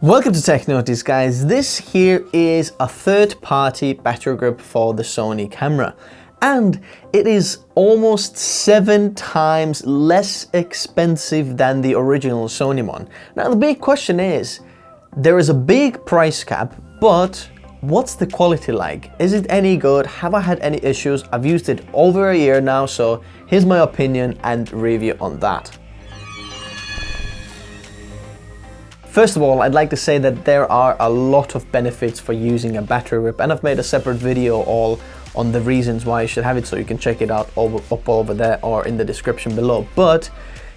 Welcome to Tech Notice, guys. This here is a third-party battery grip for the Sony camera, and it is almost 7 times less expensive than the original Sony one. Now the big question is, there is a big price cap, but what's the quality like? Is it any good? Have I had any issues? I've used it over a year now, so here's my opinion and review on that. First of all, I'd like to say that there are a lot of benefits for using a battery grip, and I've made a separate video all on the reasons why you should have it, so you can check it out up over there or in the description below. But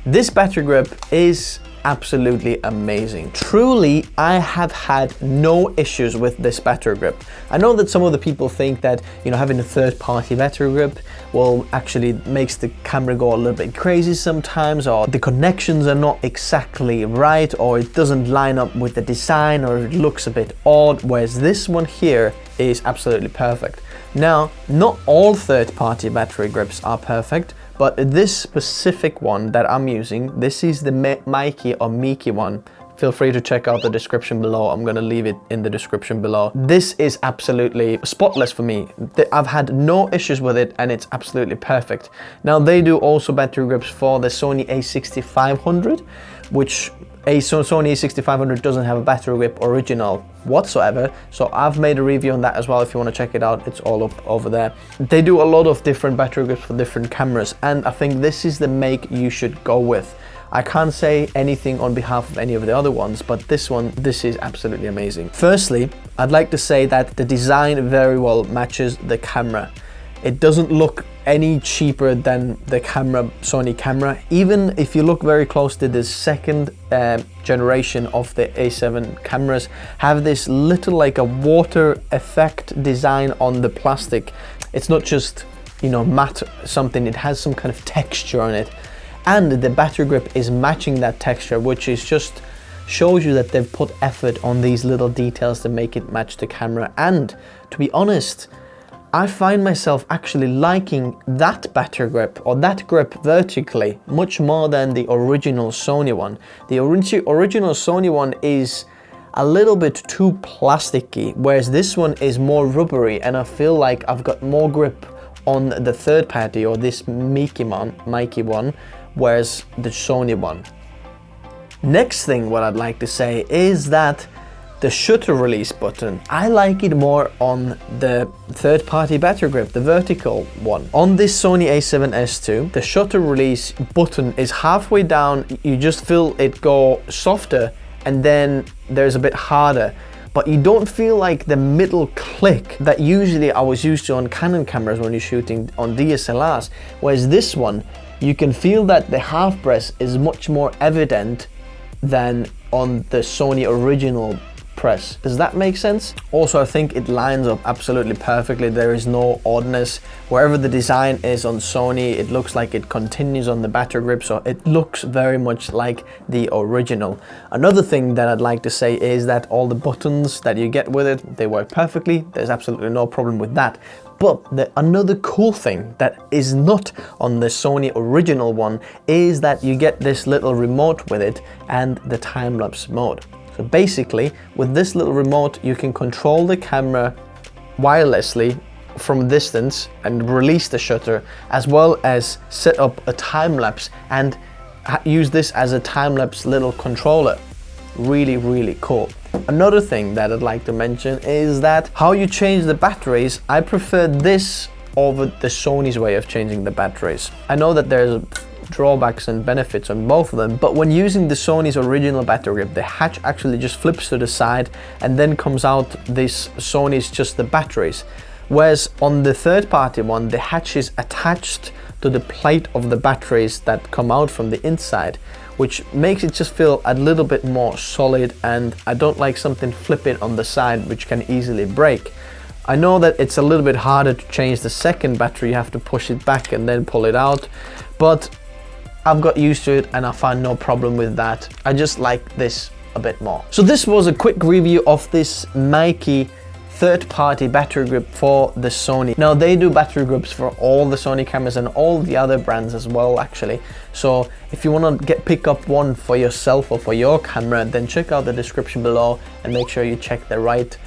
this battery grip is absolutely amazing. Truly, I have had no issues with this battery grip. I know that some of the people think that, you know, having a third-party battery grip will actually makes the camera go a little bit crazy sometimes, or the connections are not exactly right, or it doesn't line up with the design, or it looks a bit odd, whereas this one here is absolutely perfect. Now, not all third-party battery grips are perfect, but this specific one that I'm using, this is the Meike or Meike one. Feel free to check out the description below. I'm gonna leave it in the description below. This is absolutely spotless for me. I've had no issues with it, and it's absolutely perfect. Now, they do also battery grips for the Sony a6500, which Sony a6500 doesn't have a battery grip original whatsoever, so I've made a review on that as well. If you want to check it out, it's all up over there. They do a lot of different battery grips for different cameras, and I think this is the make you should go with. I can't say anything on behalf of any of the other ones, but this is absolutely amazing. Firstly, I'd like to say that the design very well matches the camera. It doesn't look any cheaper than the Sony camera. Even if you look very close to the second generation of the A7 cameras, have this little like a water effect design on the plastic. It's not just, you know, matte something, it has some kind of texture on it. And the battery grip is matching that texture, which is just shows you that they've put effort on these little details to make it match the camera. And to be honest, I find myself actually liking that battery grip, or that grip vertically, much more than the original Sony one. The original Sony one is a little bit too plasticky, whereas this one is more rubbery, and I feel like I've got more grip on the third party, or this Meike one, whereas the Sony one. Next thing what I'd like to say is that the shutter release button, I like it more on the third-party battery grip, the vertical one. On this Sony a7S II, the shutter release button is halfway down. You just feel it go softer, and then there's a bit harder. But you don't feel like the middle click that usually I was used to on Canon cameras when you're shooting on DSLRs. Whereas this one, you can feel that the half press is much more evident than on the Sony original press. Does that make sense? Also, I think it lines up absolutely perfectly. There is no oddness. Wherever the design is on Sony, it looks like it continues on the battery grip, so it looks very much like the original. Another thing that I'd like to say is that all the buttons that you get with it, they work perfectly. There's absolutely no problem with that. But another cool thing that is not on the Sony original one is that you get this little remote with it and the time-lapse mode. So basically, with this little remote, you can control the camera wirelessly from distance and release the shutter, as well as set up a time-lapse and use this as a time-lapse little controller. Really, really cool. Another thing that I'd like to mention is that how you change the batteries. I prefer this over the Sony's way of changing the batteries. I know that there's drawbacks and benefits on both of them, but when using the Sony's original battery grip, the hatch actually just flips to the side, and then comes out this Sony's just the batteries. Whereas on the third-party one, the hatch is attached to the plate of the batteries that come out from the inside, which makes it just feel a little bit more solid, and I don't like something flipping on the side which can easily break. I know that it's a little bit harder to change the second battery, you have to push it back and then pull it out, but I've got used to it and I find no problem with that. I just like this a bit more. So this was a quick review of this Meike third-party battery grip for the Sony. Now they do battery grips for all the Sony cameras and all the other brands as well actually. So if you want to pick up one for yourself or for your camera, then check out the description below and make sure you check the right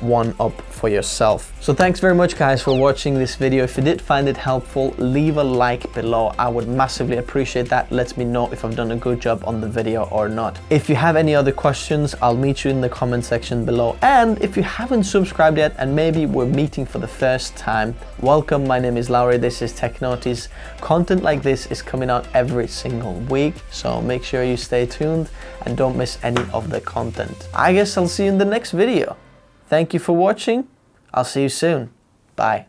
one up for yourself. So thanks very much guys for watching this video. If you did find it helpful, leave a like below. I would massively appreciate that. Lets me know if I've done a good job on the video or not. If you have any other questions, I'll meet you in the comment section below. And if you haven't subscribed yet and maybe we're meeting for the first time, welcome. My name is Lauri. This is Technotis. Content like this is coming out every single week, so make sure you stay tuned and don't miss any of the content. I guess I'll see you in the next video. Thank you for watching. I'll see you soon. Bye.